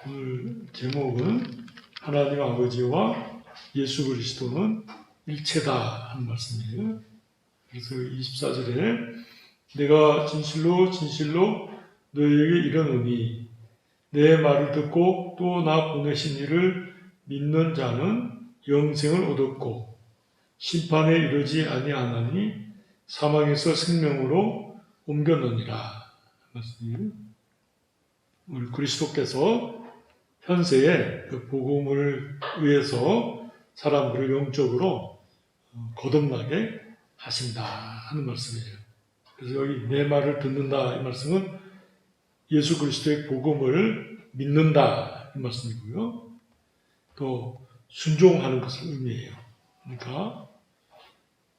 오늘 제목은 하나님 아버지와 예수 그리스도는 일체다 하는 말씀이에요. 그래서 24절에 내가 진실로 진실로 너희에게 이르노니 내 말을 듣고 또 나 보내신 이를 믿는 자는 영생을 얻었고 심판에 이르지 아니하나니 사망에서 생명으로 옮겨놓으니라. 말씀이에요. 우리 그리스도께서 현세에 그 복음을 위해서 사람들을 영적으로 거듭나게 하신다 하는 말씀이에요. 그래서 여기 내 말을 듣는다 이 말씀은 예수 그리스도의 복음을 믿는다 이 말씀이고요. 또 순종하는 것을 의미해요. 그러니까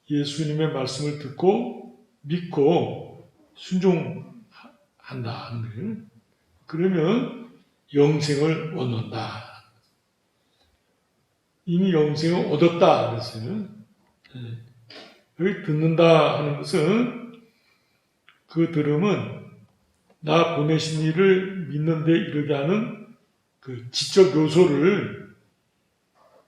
예수님의 말씀을 듣고 믿고 순종한다 하는 거예요. 그러면 영생을 얻는다. 이미 영생을 얻었다 그랬어요. 여기 듣는다 하는 것은 그 들음은 나 보내신 이를 믿는 데 이르게 하는 그 지적 요소를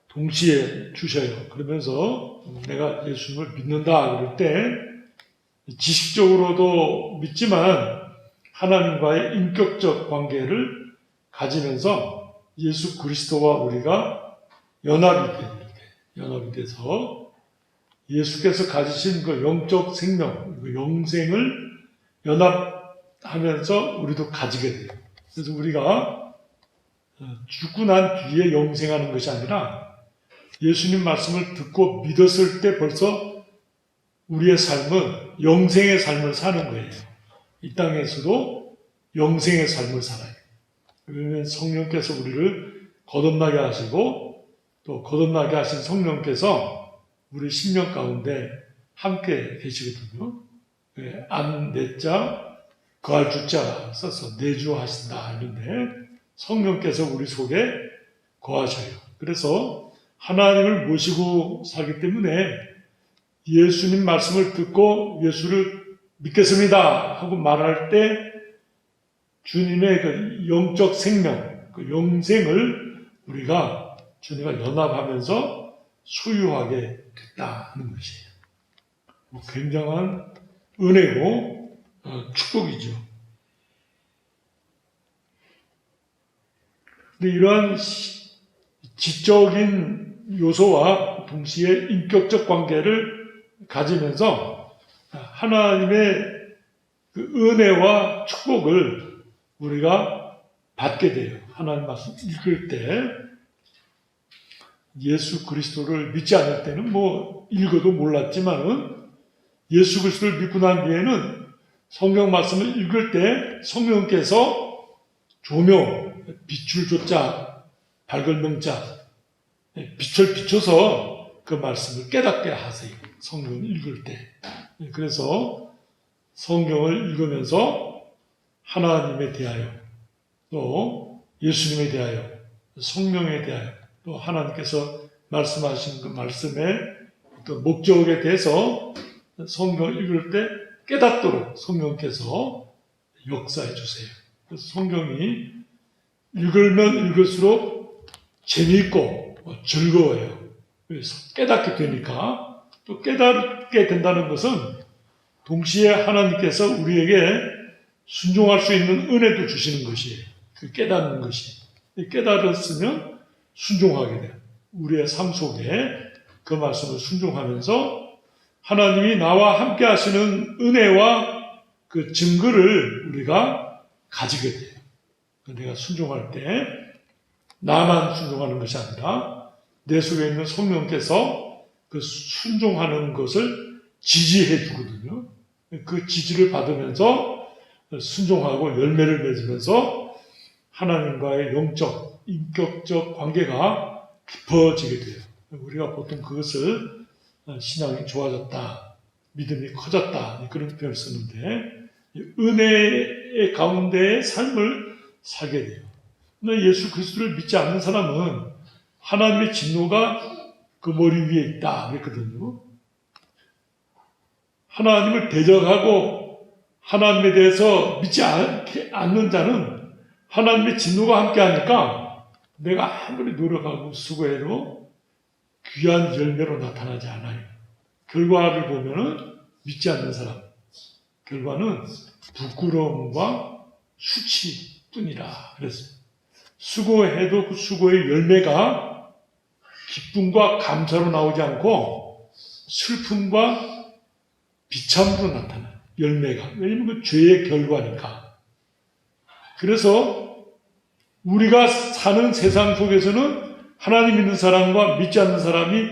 동시에 주셔요. 그러면서 내가 예수님을 믿는다 그럴 때 지식적으로도 믿지만 하나님과의 인격적 관계를 가지면서 예수 그리스도와 우리가 연합이 돼서 예수께서 가지신 그 영적 생명, 그 영생을 연합하면서 우리도 가지게 돼요. 그래서 우리가 죽고 난 뒤에 영생하는 것이 아니라 예수님 말씀을 듣고 믿었을 때 벌써 우리의 삶은 영생의 삶을 사는 거예요. 이 땅에서도 영생의 삶을 살아요. 그러면 성령께서 우리를 거듭나게 하시고 또 거듭나게 하신 성령께서 우리 심령 가운데 함께 계시거든요. 안 내자 거할 주자 써서 내주하신다 하는데 성령께서 우리 속에 거하셔요. 그래서 하나님을 모시고 살기 때문에 예수님 말씀을 듣고 예수를 믿겠습니다 하고 말할 때 주님의 그 영적 생명, 그 영생을 우리가 주님과 연합하면서 소유하게 됐다 하는 것이에요. 굉장한 은혜고 축복이죠. 근데 이러한 지적인 요소와 동시에 인격적 관계를 가지면서 하나님의 그 은혜와 축복을 우리가 받게 돼요. 하나님 말씀 읽을 때 예수 그리스도를 믿지 않을 때는 읽어도 몰랐지만은 예수 그리스도를 믿고 난 뒤에는 성경 말씀을 읽을 때 성령께서 조명, 빛을 조자, 밝을 명자, 빛을 비춰서 그 말씀을 깨닫게 하세요. 성경을 읽을 때. 그래서 성경을 읽으면서 하나님에 대하여 또 예수님에 대하여 성령에 대하여 또 하나님께서 말씀하신 그 말씀의 또 목적에 대해서 성경을 읽을 때 깨닫도록 성령께서 역사해 주세요. 그래서 성경이 읽으면 읽을수록 재미있고 즐거워요. 그래서 깨닫게 되니까 또 깨닫게 된다는 것은 동시에 하나님께서 우리에게 순종할 수 있는 은혜도 주시는 것이에요. 그 깨닫는 것이. 깨달았으면 순종하게 돼요. 우리의 삶 속에 그 말씀을 순종하면서 하나님이 나와 함께 하시는 은혜와 그 증거를 우리가 가지게 돼요. 내가 순종할 때 나만 순종하는 것이 아니라 내 속에 있는 성령께서 그 순종하는 것을 지지해 주거든요. 그 지지를 받으면서 순종하고 열매를 맺으면서 하나님과의 영적, 인격적 관계가 깊어지게 돼요. 우리가 보통 그것을 신앙이 좋아졌다, 믿음이 커졌다 그런 표현을 쓰는데 은혜의 가운데의 삶을 살게 돼요. 근데 예수 그리스도를 믿지 않는 사람은 하나님의 진노가 그 머리 위에 있다 그랬거든요. 하나님을 대적하고 하나님에 대해서 믿지 않는 자는 하나님의 진노가 함께하니까 내가 아무리 노력하고 수고해도 귀한 열매로 나타나지 않아요. 결과를 보면은 믿지 않는 사람, 결과는 부끄러움과 수치뿐이라. 그래서 수고해도 그 수고의 열매가 기쁨과 감사로 나오지 않고 슬픔과 비참으로 나타나요. 열매가. 왜냐하면 그 죄의 결과니까. 그래서 우리가 사는 세상 속에서는 하나님 믿는 사람과 믿지 않는 사람이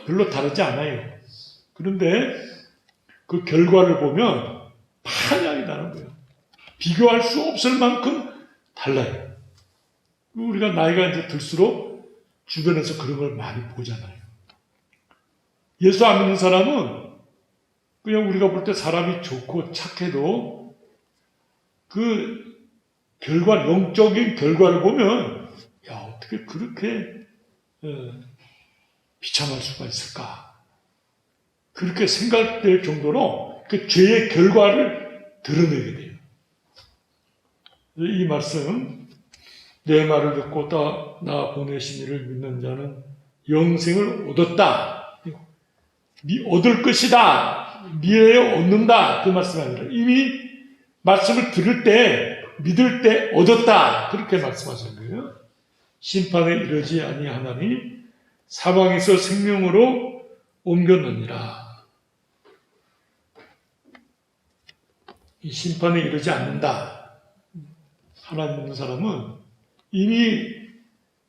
별로 다르지 않아요. 그런데 그 결과를 보면 판양이 나는 거예요. 비교할 수 없을 만큼 달라요. 우리가 나이가 이제 들수록 주변에서 그런 걸 많이 보잖아요. 예수 안 믿는 사람은 그냥 우리가 볼 때 사람이 좋고 착해도 그 결과, 영적인 결과를 보면 야, 어떻게 그렇게 비참할 수가 있을까? 그렇게 생각될 정도로 그 죄의 결과를 드러내게 돼요. 이 말씀, 내 말을 듣고 나 보내신 이를 믿는 자는 영생을 얻었다. 얻을 것이다. 미래에 얻는다. 그 말씀이 아니라 이미 말씀을 들을 때, 믿을 때 얻었다. 그렇게 말씀하신 거예요. 심판에 이르지 아니하나니 사망에서 생명으로 옮겼느니라. 이 심판에 이르지 않는다. 하나님 믿는 사람은 이미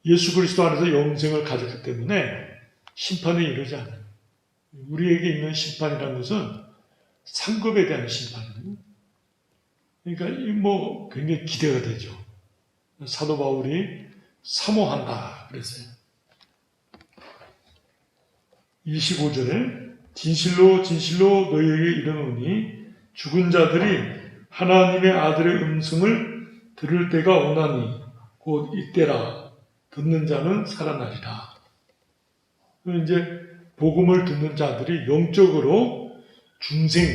예수 그리스도 안에서 영생을 가졌기 때문에 심판에 이르지 않아요. 우리에게 있는 심판이라는 것은 상급에 대한 심판이에요. 그러니까 굉장히 기대가 되죠. 사도 바울이 사모한다 그랬어요. 25절에 진실로 진실로 너희에게 이르노니 죽은 자들이 하나님의 아들의 음성을 들을 때가 오나니 곧 이때라. 듣는 자는 살아나리라. 이제 복음을 듣는 자들이 영적으로 중생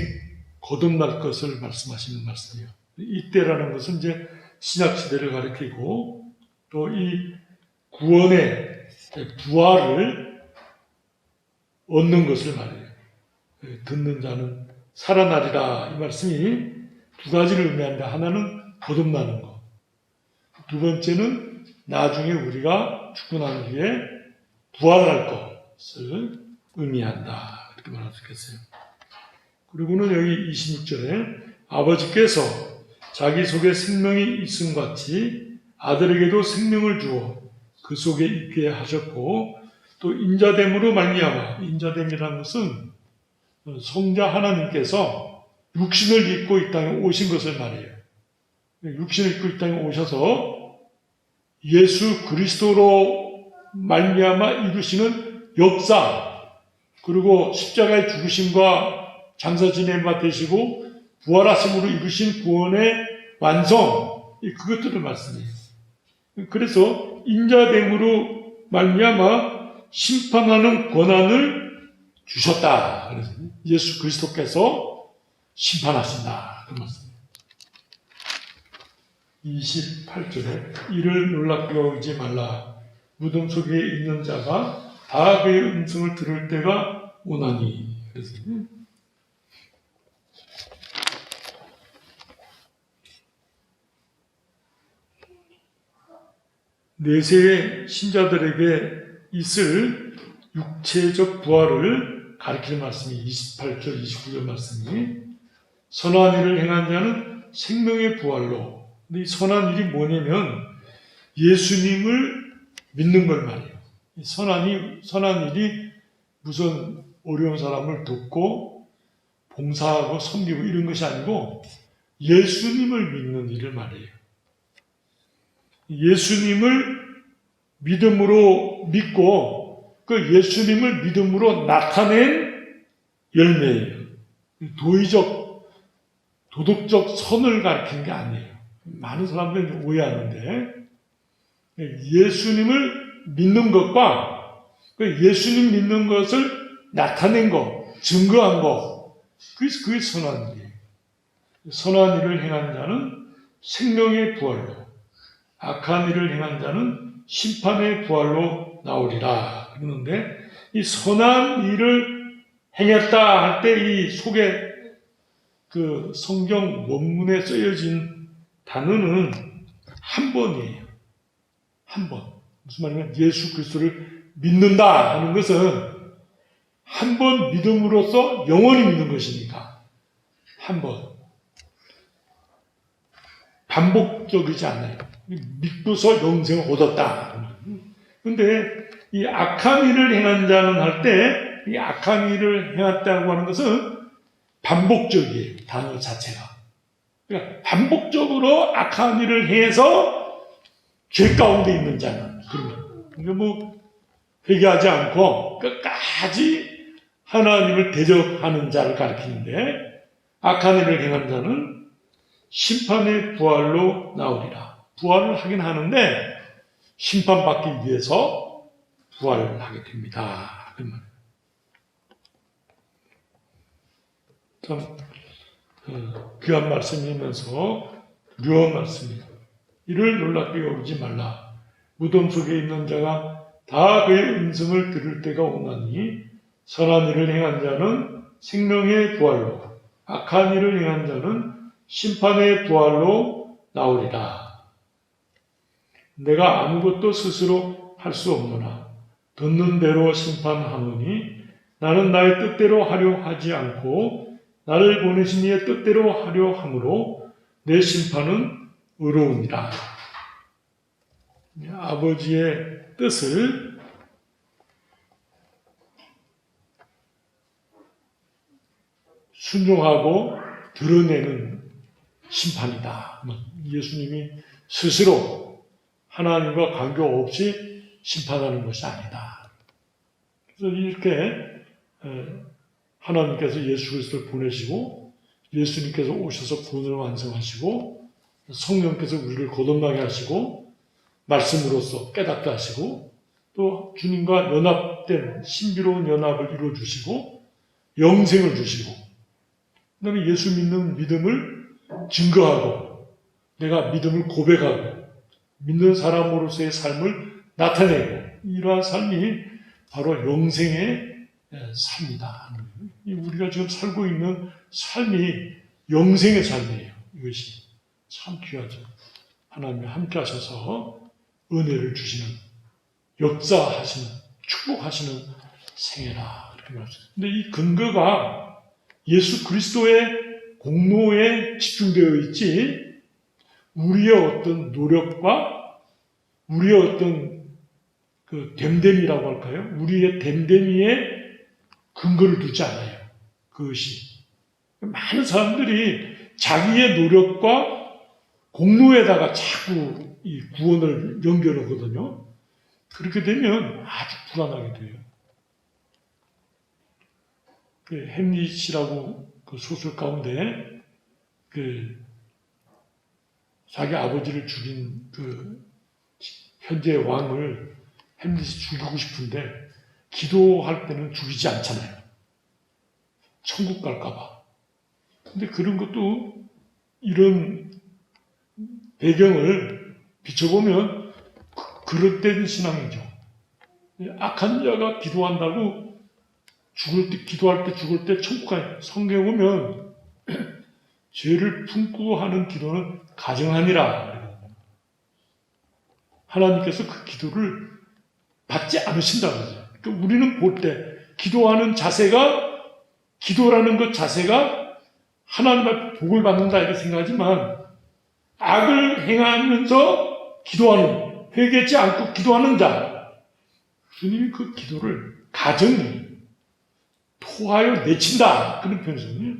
거듭날 것을 말씀하시는 말씀이에요. 이때라는 것은 이제 신약 시대를 가리키고 또 이 구원의 부활을 얻는 것을 말해요. 듣는 자는 살아나리라. 이 말씀이 두 가지를 의미합니다. 하나는 거듭나는 것. 두 번째는 나중에 우리가 죽고 난 뒤에 부활할 것을 의미한다. 이렇게 말할 수 있겠어요. 그리고는 여기 26절에 아버지께서 자기 속에 생명이 있음 같이 아들에게도 생명을 주어 그 속에 있게 하셨고 또 인자됨으로 말미암아 인자됨이라는 것은 성자 하나님께서 육신을 입고 이 땅에 오신 것을 말해요. 육신을 입고 이 땅에 오셔서 예수 그리스도로 말미암아 이루시는 역사 그리고 십자가의 죽으심과 장사 지내임 되시고 부활하심으로 이루신 구원의 완성 그것들을 말씀해요. 그래서 인자됨으로 말미암아 심판하는 권한을 주셨다. 그래서 예수 그리스도께서 심판하신다. 그 말씀. 28절에 이를 놀랍게 여기지 말라. 무덤 속에 있는 자가 다 그의 음성을 들을 때가 오나니. 그래서 내세의 신자들에게 있을 육체적 부활을 가리키는 말씀이 28절, 29절 말씀이 선한 일을 행한 자는 생명의 부활로. 근데 이 선한 일이 뭐냐면 예수님을 믿는 걸 말이에요. 선한 일이 무슨 어려운 사람을 돕고 봉사하고 섬기고 이런 것이 아니고 예수님을 믿는 일을 말해요. 예수님을 믿음으로 믿고 그 예수님을 믿음으로 나타낸 열매예요. 도덕적 선을 가리키는 게 아니에요. 많은 사람들이 오해하는데 예수님을 믿는 것과 그 예수님 믿는 것을 나타낸 것, 증거한 것 그게 선한 일이에요. 선한 일을 행한 자는 생명의 부활로 악한 일을 행한 자는 심판의 부활로 나오리라. 그러는데 이 선한 일을 행했다 할 때 이 속에 그 성경 원문에 쓰여진 단어는 한 번이에요. 한 번. 무슨 말이냐면 예수 그리스도를 믿는다 하는 것은 한 번 믿음으로써 영원히 믿는 것이니까 한 번. 반복적이지 않아요. 믿고서 영생을 얻었다. 그런데 이 악한 일을 행한 자는 할 때 이 악한 일을 행했다고 하는 것은 반복적이에요. 단어 자체가. 그러니까 반복적으로 악한 일을 해서 죄 가운데 있는 자는 그러면 그러니까 뭐 회개하지 않고 끝까지 하나님을 대적하는 자를 가리키는데 악한 일을 행한 자는 심판의 부활로 나오리라. 부활을 하긴 하는데 심판받기 위해서 부활을 하게 됩니다. 참 귀한 말씀이면서 묘한 말씀입니다. 이를 놀랍게 여기지 말라. 무덤 속에 있는 자가 다 그의 음성을 들을 때가 오나니 선한 일을 행한 자는 생명의 부활로 악한 일을 행한 자는 심판의 부활로 나오리라. 내가 아무것도 스스로 할 수 없노라. 듣는 대로 심판하노니 나는 나의 뜻대로 하려 하지 않고 나를 보내신 이의 뜻대로 하려 함으로 내 심판은 의로우니라. 아버지의 뜻을 순종하고 드러내는 심판이다. 예수님이 스스로 하나님과 관계없이 심판하는 것이 아니다. 그래서 이렇게 하나님께서 예수 그리스도를 보내시고 예수님께서 오셔서 구원을 완성하시고 성령께서 우리를 거듭나게 하시고 말씀으로써 깨닫게 하시고 또 주님과 연합된 신비로운 연합을 이루어주시고 영생을 주시고 그다음에 예수 믿는 믿음을 증거하고 내가 믿음을 고백하고 믿는 사람으로서의 삶을 나타내고 이러한 삶이 바로 영생의 삶이다. 우리가 지금 살고 있는 삶이 영생의 삶이에요. 이것이 참 귀하죠. 하나님이 함께 하셔서 은혜를 주시는 역사하시는 축복하시는 생애라 이렇게 말씀합니다. 근데 이 근거가 예수 그리스도의 공로에 집중되어 있지 우리의 어떤 노력과 우리의 어떤 그 됨됨이라고 할까요? 우리의 됨됨이에 근거를 두지 않아요. 그것이. 많은 사람들이 자기의 노력과 공로에다가 자꾸 이 구원을 연결하거든요. 그렇게 되면 아주 불안하게 돼요. 그 햄릿이라고 그 소설 가운데 그 자기 아버지를 죽인 그 현재의 왕을 햄릿이 죽이고 싶은데 기도할 때는 죽이지 않잖아요. 천국 갈까봐. 근데 그런 것도 이런 배경을 비춰보면 그릇된 신앙이죠. 악한 자가 기도한다고 기도할 때 죽을 때 천국 가요. 성경에 보면 죄를 품고 하는 기도는 가증하니라. 하나님께서 그 기도를 받지 않으신다는 거죠. 그러니까 우리는 볼 때 기도하는 자세가 기도라는 것 자세가 하나님 앞에 복을 받는다 이렇게 생각하지만 악을 행하면서 기도하는 회개치 않고 기도하는 자 주님이 그 기도를 가증히 토하여 내친다 그런 표현이거든요.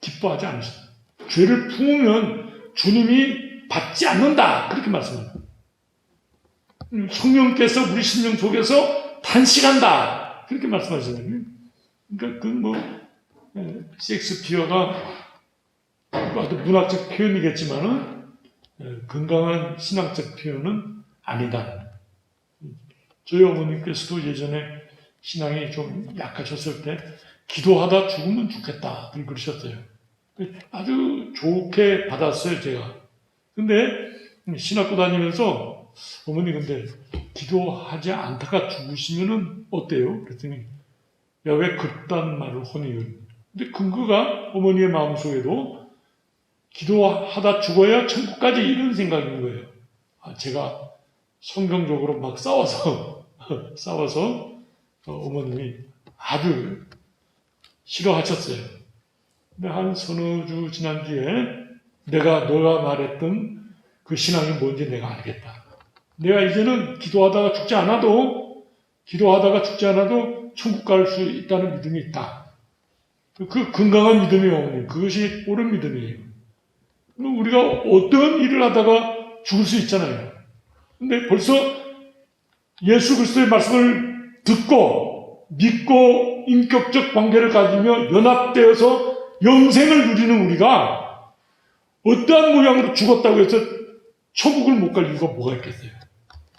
기뻐하지 않으신다. 죄를 품으면 주님이 받지 않는다 그렇게 말씀합니다. 성령께서 우리 심령 속에서 탄식한다 그렇게 말씀하시거든요. 그러니까 셰익스피어가 아주 문학적 표현이겠지만은 건강한 신앙적 표현은 아니다. 저희 어머님께서도 예전에 신앙이 좀 약하셨을 때 기도하다 죽으면 좋겠다 그러셨어요. 아주 좋게 받았어요 제가. 근데 신학교 다니면서 어머니 근데 기도하지 않다가 죽으시면은 어때요? 그랬더니 야, 왜 그딴 말을 하니? 근데 근거가 어머니의 마음속에도 기도하다 죽어야 천국까지 이런 생각인 거예요. 제가 성경적으로 막 싸워서 어머님이 아주 싫어하셨어요. 근데 한 서너 주 지난 뒤에 너가 말했던 그 신앙이 뭔지 내가 알겠다. 내가 이제는 기도하다가 죽지 않아도 천국 갈 수 있다는 믿음이 있다. 그 건강한 믿음이에요, 어머니. 그것이 옳은 믿음이에요. 우리가 어떤 일을 하다가 죽을 수 있잖아요. 근데 벌써 예수 그리스도의 말씀을 듣고 믿고 인격적 관계를 가지며 연합되어서 영생을 누리는 우리가 어떠한 모양으로 죽었다고 해서 천국을 못 갈 이유가 뭐가 있겠어요?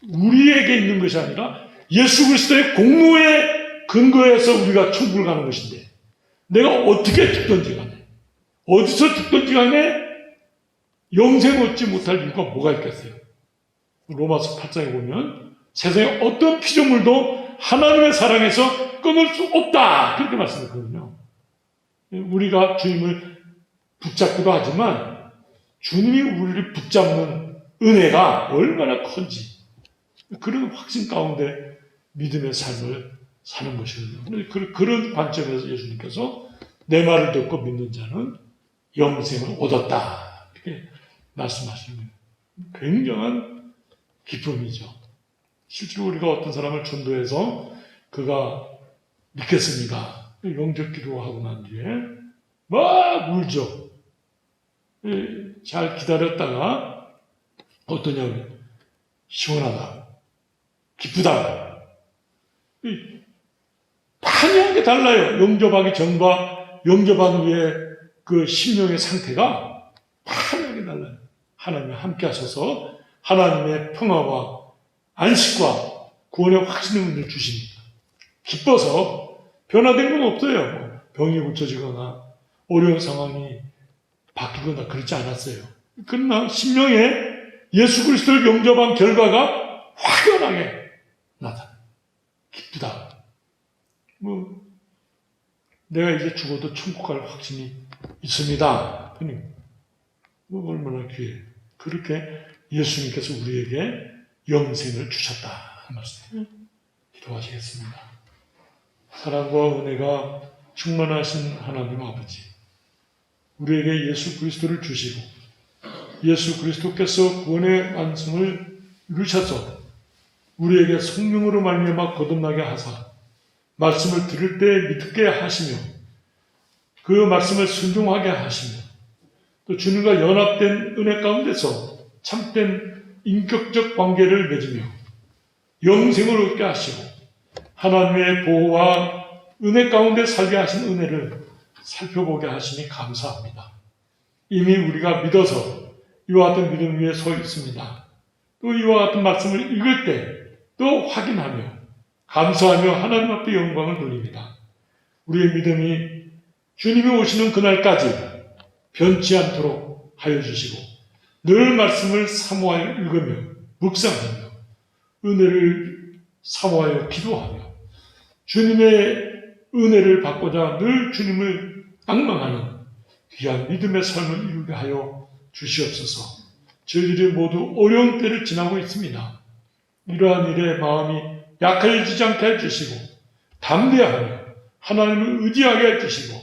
우리에게 있는 것이 아니라 예수 그리스도의 공로에 근거해서 우리가 천국을 가는 것인데 내가 어떻게 죽든지 간에 어디서 죽든지 간에 영생을 얻지 못할 이유가 뭐가 있겠어요? 로마서 8장에 보면 세상에 어떤 피조물도 하나님의 사랑에서 끊을 수 없다. 그렇게 말씀했거든요. 우리가 주님을 붙잡기도 하지만 주님이 우리를 붙잡는 은혜가 얼마나 큰지 그런 확신 가운데 믿음의 삶을 사는 것이거든요. 그런 관점에서 예수님께서 내 말을 듣고 믿는 자는 영생을 얻었다. 이렇게 말씀하시는 거예요. 굉장한 기쁨이죠. 실제로 우리가 어떤 사람을 전도해서 그가 믿겠습니다. 영접 기도하고 난 뒤에 막 울죠. 잘 기다렸다가 어떠냐면 시원하다. 기쁘다. 판이한 게 달라요. 영접하기 전과 영접한 후에 그 심령의 상태가 판이하게 달라요. 하나님이 함께 하셔서 하나님의 평화와 안식과 구원의 확신의 은혜를 주시니까 기뻐서 변화된 건 없어요. 병이 고쳐지거나 어려운 상황이 바뀌거나 그렇지 않았어요. 그러나 심령에 예수 그리스도를 영접한 결과가 확연하게 나타나요. 기쁘다. 내가 이제 죽어도 천국 갈 확신이 있습니다. 얼마나 귀해. 그렇게 예수님께서 우리에게 영생을 주셨다. 말씀. 기도하시겠습니다. 사랑과 은혜가 충만하신 하나님 아버지, 우리에게 예수 그리스도를 주시고 예수 그리스도께서 구원의 완성을 이루셔서 우리에게 성령으로 말미암아 거듭나게 하사 말씀을 들을 때 믿게 하시며 그 말씀을 순종하게 하시며 또 주님과 연합된 은혜 가운데서 참된 인격적 관계를 맺으며 영생을 얻게 하시고 하나님의 보호와 은혜 가운데 살게 하신 은혜를 살펴보게 하시니 감사합니다. 이미 우리가 믿어서 이와 같은 믿음 위에 서 있습니다. 또 이와 같은 말씀을 읽을 때 또 확인하며 감사하며 하나님 앞에 영광을 돌립니다. 우리의 믿음이 주님이 오시는 그날까지 변치 않도록 하여 주시고 늘 말씀을 사모하여 읽으며 묵상하며 은혜를 사모하여 기도하며 주님의 은혜를 받고자 늘 주님을 앙망하는 귀한 믿음의 삶을 이루게 하여 주시옵소서. 저희들이 모두 어려운 때를 지나고 있습니다. 이러한 일에 마음이 약해지지 않게 해주시고 담대하며 하나님을 의지하게 해주시고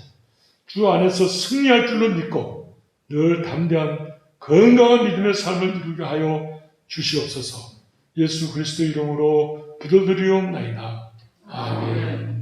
주 안에서 승리할 줄로 믿고 늘 담대한 건강한 믿음의 삶을 이루게 하여 주시옵소서. 예수 그리스도 이름으로 기도드리옵나이다. 아멘.